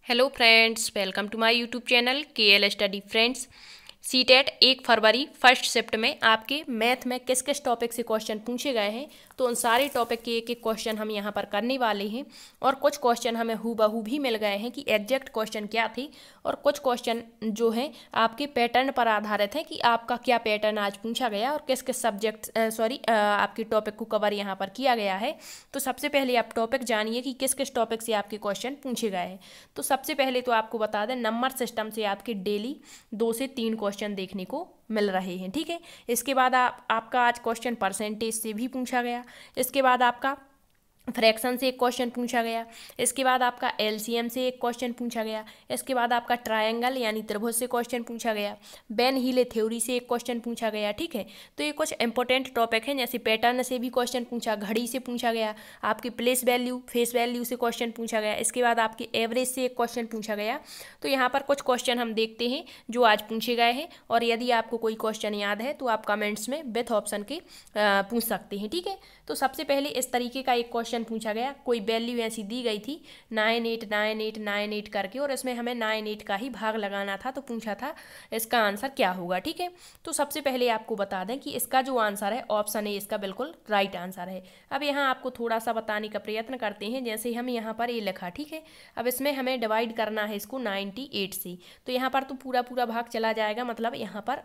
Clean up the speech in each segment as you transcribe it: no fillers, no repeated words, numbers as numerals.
Hello friends, welcome to my YouTube channel KL study friends. CTET 1 फरवरी first shift में आपके math में किस किस टॉपिक से क्वेश्चन पूछे गए हैं, तो उन सारे टॉपिक के एक एक क्वेश्चन हम यहाँ पर करने वाले हैं। और कुछ क्वेश्चन हमें हूबहू भी मिल गए हैं कि एग्जैक्ट क्वेश्चन क्या थे, और कुछ क्वेश्चन जो हैं आपके पैटर्न पर आधारित हैं कि आपका क्या पैटर्न आज पूछा गया और किस किस सब्जेक्ट आपके टॉपिक को कवर यहाँ पर किया गया है। तो सबसे पहले आप टॉपिक जानिए कि किस किस टॉपिक से आपके क्वेश्चन पूछे गए हैं। तो सबसे पहले तो आपको बता दें, नंबर सिस्टम से आपके डेली 2 से 3 क्वेश्चन देखने को मिल रहे हैं। ठीक है, इसके बाद आपका आज क्वेश्चन परसेंटेज से भी पूछा गया। इसके बाद आपका फ्रैक्शन से एक क्वेश्चन पूछा गया। इसके बाद आपका एलसीएम से एक क्वेश्चन पूछा गया। इसके बाद आपका ट्रायंगल यानी त्रिभुज से क्वेश्चन पूछा गया। बेन हीले थ्योरी से एक क्वेश्चन पूछा गया। ठीक है, तो ये कुछ इंपॉर्टेंट टॉपिक हैं। जैसे पैटर्न से भी क्वेश्चन पूछा, घड़ी से पूछा गया, आपकी प्लेस वैल्यू फेस वैल्यू से क्वेश्चन पूछा गया। इसके बाद आपके एवरेज से एक क्वेश्चन पूछा गया। तो यहाँ पर कुछ क्वेश्चन हम देखते हैं जो आज पूछे गए हैं, और यदि आपको कोई क्वेश्चन याद है तो आप कमेंट्स में विथ ऑप्शन के पूछ सकते हैं। ठीक है, तो सबसे पहले इस तरीके का एक क्वेश्चन पूछा गया। कोई वैल्यू ऐसी दी गई थी 989898 करके, और इसमें हमें 98 का ही भाग लगाना था। तो पूछा था इसका आंसर क्या होगा। ठीक है, तो सबसे पहले आपको बता दें कि इसका जो आंसर है ऑप्शन ए इसका बिल्कुल राइट आंसर है। अब यहाँ आपको थोड़ा सा बताने का प्रयत्न करते हैं। जैसे हम यहाँ पर ये लिखा, ठीक है, अब इसमें हमें डिवाइड करना है इसको 98 से। तो यहाँ पर तो पूरा पूरा भाग चला जाएगा, मतलब यहाँ पर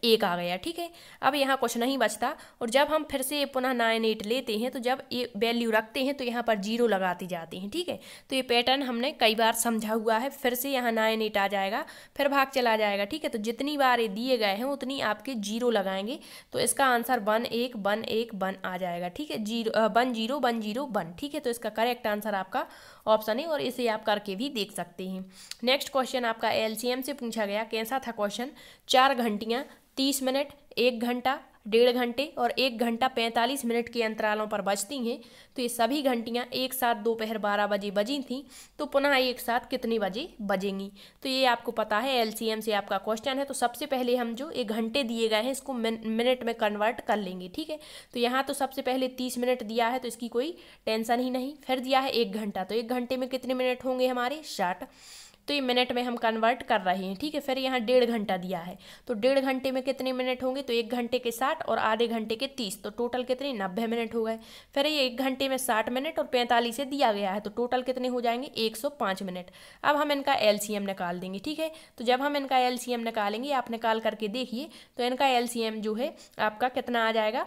एक आ गया। ठीक है, अब यहाँ कुछ नहीं बचता। और जब हम फिर से पुनः 98 लेते हैं, तो जब ये वैल्यू रखते हैं तो यहाँ पर 0 लगाते जाते हैं। ठीक है, तो ये पैटर्न हमने कई बार समझा हुआ है। फिर से यहाँ 98 आ जाएगा, फिर भाग चला जाएगा। ठीक है, तो जितनी बार ये दिए गए हैं उतनी आपके 0 लगाएंगे। तो इसका आंसर 1 1 1 1 1 आ जाएगा। ठीक है, 0 1 0 1 0 1। ठीक है, तो इसका करेक्ट आंसर आपका ऑप्शन है, और इसे आप करके भी देख सकते हैं। नेक्स्ट क्वेश्चन आपका एलसीएम से पूछा गया। कैसा था क्वेश्चन? 4 घंटियाँ 30 मिनट, 1 घंटा, 1.5 घंटे और 1 घंटा 45 मिनट के अंतरालों पर बजती हैं। तो ये सभी घंटियाँ एक साथ दोपहर 12 बजे बजी थीं, तो पुनः एक साथ कितने बजे बजेंगी? तो ये आपको पता है, एलसीएम से आपका क्वेश्चन है। तो सबसे पहले हम जो ये घंटे दिए गए हैं इसको मिनट में कन्वर्ट कर लेंगे। ठीक है, तो यहाँ तो सबसे पहले 30 मिनट दिया है, तो इसकी कोई टेंशन ही नहीं। फिर दिया है 1 घंटा, तो 1 घंटे में कितने मिनट होंगे हमारे? 60। तो ये मिनट में हम कन्वर्ट कर रहे हैं। ठीक है, फिर यहाँ 1.5 घंटा दिया है, तो 1.5 घंटे में कितने मिनट होंगे? तो 1 घंटे के 60 और आधे घंटे के 30, तो टोटल कितने? 90 मिनट हो गए। फिर ये 1 घंटे में 60 मिनट और 45 से दिया गया है, तो टोटल कितने हो जाएंगे? 105 मिनट। अब हम इनका एलसीएम निकाल देंगे। ठीक है, तो जब हम इनका एलसीएम निकालेंगे, आप निकाल करके देखिए, तो इनका एलसीएम जो है आपका कितना आ जाएगा?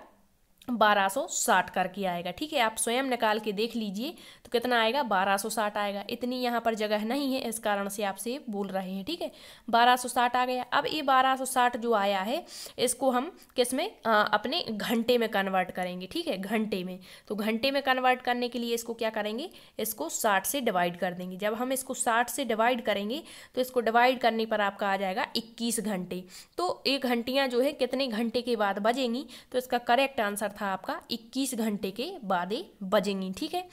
1260 करके आएगा। ठीक है, आप स्वयं निकाल के देख लीजिए, तो कितना आएगा? 1260 आएगा। इतनी यहाँ पर जगह नहीं है, इस कारण से आपसे बोल रहे हैं। ठीक है, 1260 आ गया। अब ये 1260 जो आया है, इसको हम किस में अपने घंटे में कन्वर्ट करेंगे। ठीक है, घंटे में। तो घंटे में कन्वर्ट करने के लिए इसको क्या करेंगे? इसको 60 से डिवाइड कर देंगे। जब हम इसको 60 से डिवाइड करेंगे, तो इसको डिवाइड करने पर आपका आ जाएगा 21 घंटे। तो ये घंटियाँ जो है कितने घंटे के बाद बजेंगी? तो इसका करेक्ट आंसर था आपका 21 घंटे के बाद बजेंगी। ठीक है,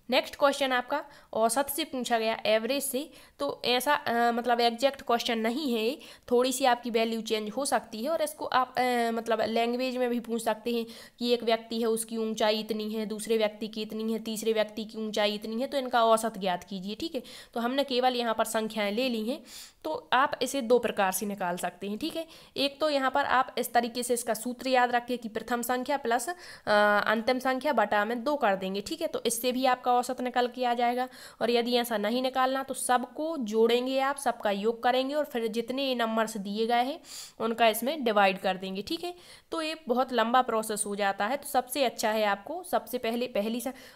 नेक्स्ट क्वेश्चन आपका औसत से पूछा गया, एवरेज से। तो ऐसा मतलब एग्जैक्ट क्वेश्चन नहीं है, थोड़ी सी आपकी वैल्यू चेंज हो सकती है। और इसको आप मतलब लैंग्वेज में भी पूछ सकते हैं कि एक व्यक्ति है, उसकी ऊंचाई इतनी है, दूसरे व्यक्ति की इतनी है, तीसरे व्यक्ति की ऊंचाई इतनी है, तो इनका औसत ज्ञात कीजिए। ठीक है, तो हमने केवल यहाँ पर संख्याएं ले ली हैं, तो आप इसे 2 प्रकार से निकाल सकते हैं। ठीक है, एक तो यहाँ पर आप इस तरीके से इसका सूत्र याद रखिए कि प्रथम संख्या प्लस अंतिम संख्या बटा में 2 कर देंगे। ठीक है, तो इससे भी आपका औसत निकल के आ जाएगा। और यदि ऐसा नहीं निकालना, तो सबको जोड़ेंगे, आप सबका योग करेंगे, और फिर जितने नंबर्स दिए गए हैं उनका इसमें डिवाइड कर देंगे। ठीक है, तो ये बहुत लंबा प्रोसेस हो जाता है। तो सबसे अच्छा है आपको सबसे पहले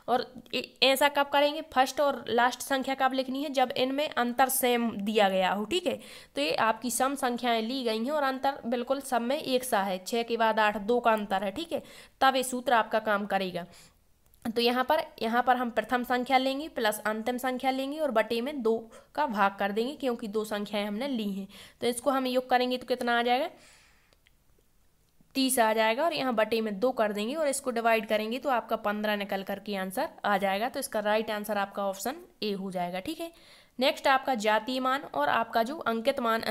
और ऐसा कब करेंगे? फर्स्ट और लास्ट संख्या कब लिखनी है? जब इनमें अंतर सेम दिया गया हो। ठीक है, तो ये आपकी सम संख्याएं ली गई हैं और अंतर बिल्कुल सब में एक सा है। 6 के बाद 8, 2 का अंतर है। ठीक है, तब ये सूत्र आपका काम करेगा। तो यहाँ पर हम प्रथम संख्या लेंगे प्लस अंतिम संख्या लेंगे और बटे में 2 का भाग कर देंगे, क्योंकि 2 संख्याएं हमने ली हैं। तो इसको हम योग करेंगे तो कितना आ जाएगा? 30 आ जाएगा। और यहाँ बटे में 2 कर देंगे और इसको डिवाइड करेंगे तो आपका 15 निकल करके आंसर आ जाएगा। तो इसका राइट आंसर आपका ऑप्शन ए हो जाएगा। ठीक है, नेक्स्ट आपका जातीय मान और आपका जो अंकित मान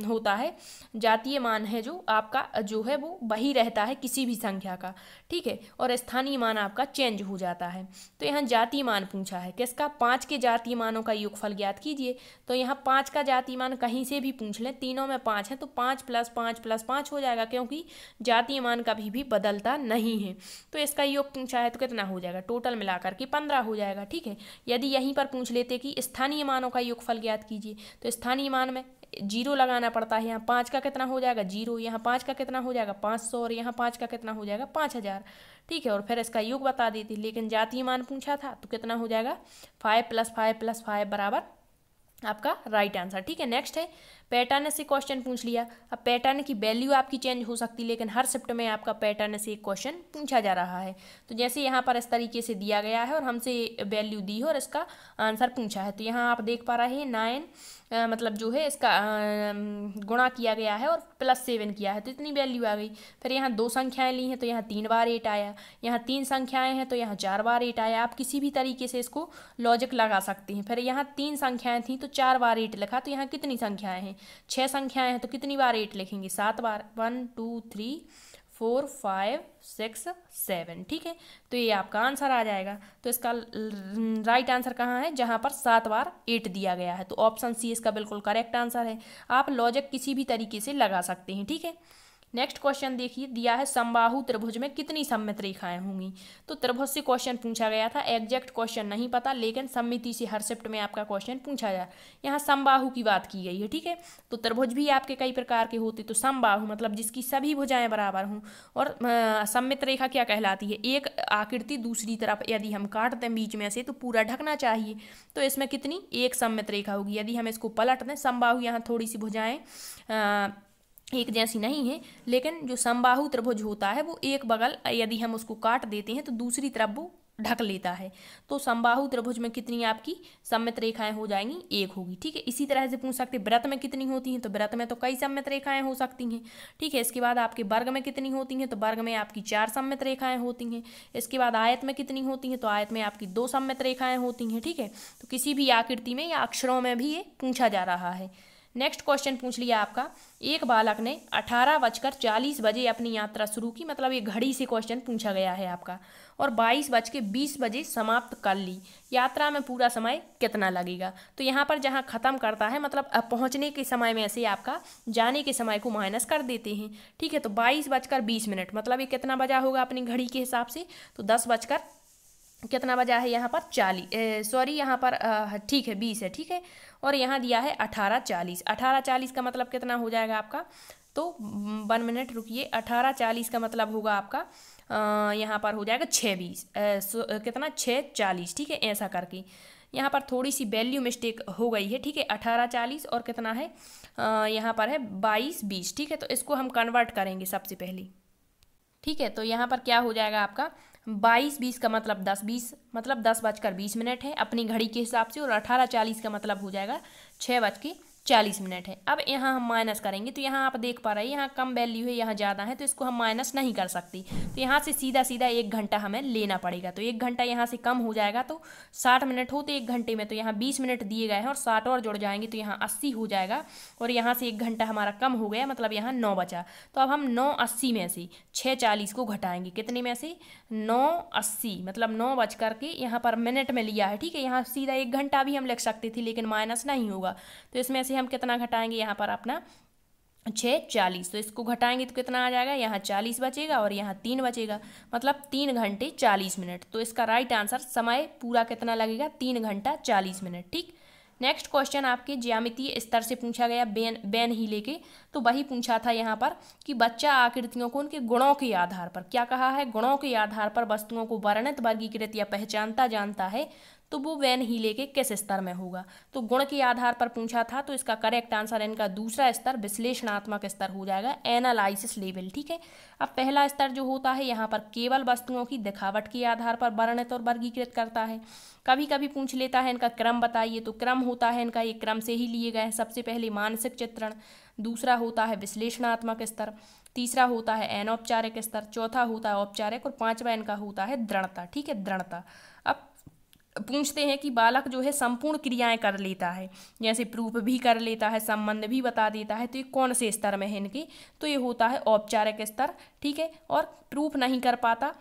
होता है, जातीय मान है जो आपका जो है वो वही रहता है किसी भी संख्या का, ठीक है, और स्थानीय मान आपका चेंज हो जाता है। तो यहाँ जातीय मान पूछा है किसका, 5 के जातीय मानों का योगफल ज्ञात कीजिए। तो यहाँ 5 का जातीय मान कहीं से भी पूछ लें, तीनों में 5 है तो 5 + 5 + 5 हो जाएगा, क्योंकि जातीय मान कभी भी बदलता नहीं है। तो इसका योग पूछा है तो कितना हो जाएगा, टोटल मिलाकर के 15 हो जाएगा, ठीक है। यदि यहीं पर पूछ लेते कि स्थानीय मानों का योगफल ज्ञात कीजिए, तो स्थानीय मान में 0 लगाना पड़ता है। यहाँ 5 का कितना हो जाएगा 0, यहाँ 5 का कितना हो जाएगा 500, और यहाँ 5 का कितना हो जाएगा 5000, ठीक है, और फिर इसका योग बता देती। लेकिन जातीय मान पूछा था तो कितना हो जाएगा 5 + 5 + 5 बराबर आपका राइट आंसर, ठीक है। नेक्स्ट है पैटर्न से क्वेश्चन पूछ लिया। अब पैटर्न की वैल्यू आपकी चेंज हो सकती है, लेकिन हर शिफ्ट में आपका पैटर्न से एक क्वेश्चन पूछा जा रहा है। तो जैसे यहाँ पर इस तरीके से दिया गया है और हमसे वैल्यू दी है और इसका आंसर पूछा है। तो यहाँ आप देख पा रहे हैं 9 मतलब जो है इसका गुणा किया गया है और +7 किया है, तो इतनी वैल्यू आ गई। फिर यहाँ 2 संख्याएं ली हैं तो यहाँ 3 बार 8 आया, यहाँ 3 संख्याएं हैं तो यहाँ 4 बार 8 आया। आप किसी भी तरीके से इसको लॉजिक लगा सकते हैं। फिर यहाँ 3 संख्याएं थी तो 4 बार 8 लिखा, तो यहाँ कितनी संख्याएं हैं, 6 संख्याएं हैं तो कितनी बार 8 लिखेंगे, 7 बार, 1 2 3 4 5 6 7, ठीक है। तो ये आपका आंसर आ जाएगा। तो इसका राइट आंसर कहाँ है, जहाँ पर 7 बार 8 दिया गया है। तो ऑप्शन सी इसका बिल्कुल करेक्ट आंसर है। आप लॉजिक किसी भी तरीके से लगा सकते हैं, ठीक है। नेक्स्ट क्वेश्चन देखिए, दिया है समबाहु त्रिभुज में कितनी सममित रेखाएं होंगी। तो त्रिभुज से क्वेश्चन पूछा गया था, एग्जैक्ट क्वेश्चन नहीं पता, लेकिन सममिति से हर शिफ्ट में आपका क्वेश्चन पूछा जाए। यहाँ समबाहु की बात की गई है, ठीक है। तो त्रिभुज भी आपके कई प्रकार के होते, तो समबाहु मतलब जिसकी सभी भुजाएं बराबर हों। और सममित रेखा क्या कहलाती है, एक आकृति दूसरी तरफ यदि हम काट दें बीच में से तो पूरा ढकना चाहिए। तो इसमें कितनी, एक सममित रेखा होगी। यदि हम इसको पलट दें, समबाहु यहाँ थोड़ी सी भुजाएं एक जैसी नहीं है, लेकिन जो समबाहु त्रिभुज होता है वो एक बगल यदि हम उसको काट देते हैं तो दूसरी तरफ वो ढक लेता है। तो समबाहु त्रिभुज में कितनी आपकी सममित रेखाएं हो जाएंगी, एक होगी, ठीक है। इसी तरह से पूछ सकते व्रत में कितनी होती हैं, तो व्रत में तो कई सममित रेखाएं हो सकती हैं, ठीक है। इसके बाद आपके वर्ग में कितनी होती हैं, तो वर्ग में आपकी 4 सममित रेखाएं होती हैं। इसके बाद आयत में कितनी होती हैं, तो आयत में आपकी 2 सममित रेखाएं होती हैं, ठीक है। तो किसी भी आकृति में या अक्षरों में भी ये पूछा जा रहा है। नेक्स्ट क्वेश्चन पूछ लिया आपका, एक बालक ने 18:40 बजे अपनी यात्रा शुरू की, मतलब ये घड़ी से क्वेश्चन पूछा गया है आपका, और 22:20 बजे समाप्त कर ली। यात्रा में पूरा समय कितना लगेगा। तो यहाँ पर जहाँ ख़त्म करता है मतलब पहुँचने के समय में से आपका जाने के समय को माइनस कर देते हैं, ठीक है। तो 22:20 मतलब ये कितना बजा होगा अपनी घड़ी के हिसाब से, तो 10 कितना बजा है यहाँ पर 40, सॉरी यहाँ पर ठीक है 20 है, ठीक है। और यहाँ दिया है 18:40 का मतलब कितना हो जाएगा आपका, तो 1 मिनट रुकिए, 18:40 का मतलब होगा आपका यहाँ पर हो जाएगा 6:20, कितना 6:40, ठीक है। ऐसा करके यहाँ पर थोड़ी सी वैल्यू मिस्टेक हो गई है, ठीक है। 18:40 और कितना है यहाँ पर है 22:20, ठीक है। तो इसको हम कन्वर्ट करेंगे सबसे पहले, ठीक है। तो यहाँ पर क्या हो जाएगा आपका 22:20 का मतलब 10:20, मतलब 10:20 है अपनी घड़ी के हिसाब से, और 18:40 का मतलब हो जाएगा 6:40 है। अब यहाँ हम माइनस करेंगे तो यहाँ आप देख पा रहे हैं यहाँ कम वैल्यू है, यहाँ ज़्यादा है, तो इसको हम माइनस नहीं कर सकते। तो यहाँ से सीधा 1 घंटा हमें लेना पड़ेगा। तो 1 घंटा यहाँ से कम हो जाएगा, तो 60 मिनट होते 1 घंटे में, तो यहाँ 20 मिनट दिए गए हैं और 60 और जुड़ जाएंगे तो यहाँ 80 हो जाएगा। और यहाँ से 1 घंटा हमारा कम हो गया, मतलब यहाँ 9 बचा। तो अब हम 9:80 में से 6:40 को घटाएंगे, कितने में से 9:80, मतलब 9 बज करके यहाँ पर मिनट में लिया है, ठीक है। यहाँ सीधा 1 घंटा भी हम लिख सकते थे, लेकिन माइनस नहीं होगा। तो इसमें से हम कितना घटाएंगे, यहाँ पर अपना 6:40, तो इसको घटाएंगे तो कितना आ जाएगा, यहाँ 40 बचेगा और यहाँ 3 बचेगा, मतलब 3 घंटे 40 मिनट। तो इसका राइट आंसर समय पूरा कितना लगेगा, 3 घंटा 40 मिनट, ठीक। नेक्स्ट क्वेश्चन आपके ज्यामितीय स्तर से पूछा गया, बेन ही लेके। तो वही पूछा था यहाँ पर कि बच्चा आकृतियों को उनके गुणों के आधार पर, क्या कहा है, गुणों के आधार पर वस्तुओं को वर्णित, वर्गीकृत या पहचानता जानता है, तो वो वेन ही लेके किस स्तर में होगा। तो गुण के आधार पर पूछा था, तो इसका करेक्ट आंसर इनका दूसरा स्तर विश्लेषणात्मक स्तर हो जाएगा, एनालिसिस लेवल, ठीक है। अब पहला स्तर जो होता है यहाँ पर केवल वस्तुओं की दिखावट के आधार पर वर्णित और वर्गीकृत करता है। कभी कभी पूछ लेता है इनका क्रम बताइए, तो क्रम होता है इनका एक क्रम से ही लिए गए हैं। सबसे पहले मानसिक चित्रण, दूसरा होता है विश्लेषणात्मक स्तर, तीसरा होता है अनौपचारिक स्तर, चौथा होता है औपचारिक, और 5वां इनका होता है दृढ़ता, ठीक है, दृढ़ता। अब पूछते हैं कि बालक जो है संपूर्ण क्रियाएं कर लेता है, जैसे प्रूफ भी कर लेता है, संबंध भी बता देता है, तो ये कौन से स्तर में है इनके, तो ये होता है औपचारिक स्तर, ठीक है। और प्रूफ नहीं कर पाता,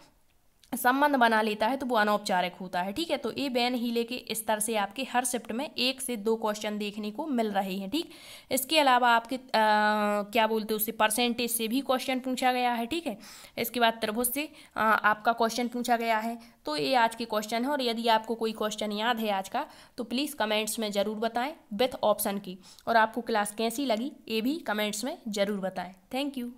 संबंध बना लेता है, तो वो अनौपचारिक होता है, ठीक है। तो ये वैन हीले के स्तर से आपके हर शिफ्ट में 1 से 2 क्वेश्चन देखने को मिल रहे हैं, ठीक। इसके अलावा आपके क्या बोलते हैं उससे परसेंटेज से भी क्वेश्चन पूछा गया है, ठीक है। इसके बाद त्रिभुज से आपका क्वेश्चन पूछा गया है। तो ये आज के क्वेश्चन है, और यदि आपको कोई क्वेश्चन याद है आज का तो प्लीज़ कमेंट्स में ज़रूर बताएं विथ ऑप्शन की। और आपको क्लास कैसी लगी ये भी कमेंट्स में ज़रूर बताएं। Thank you.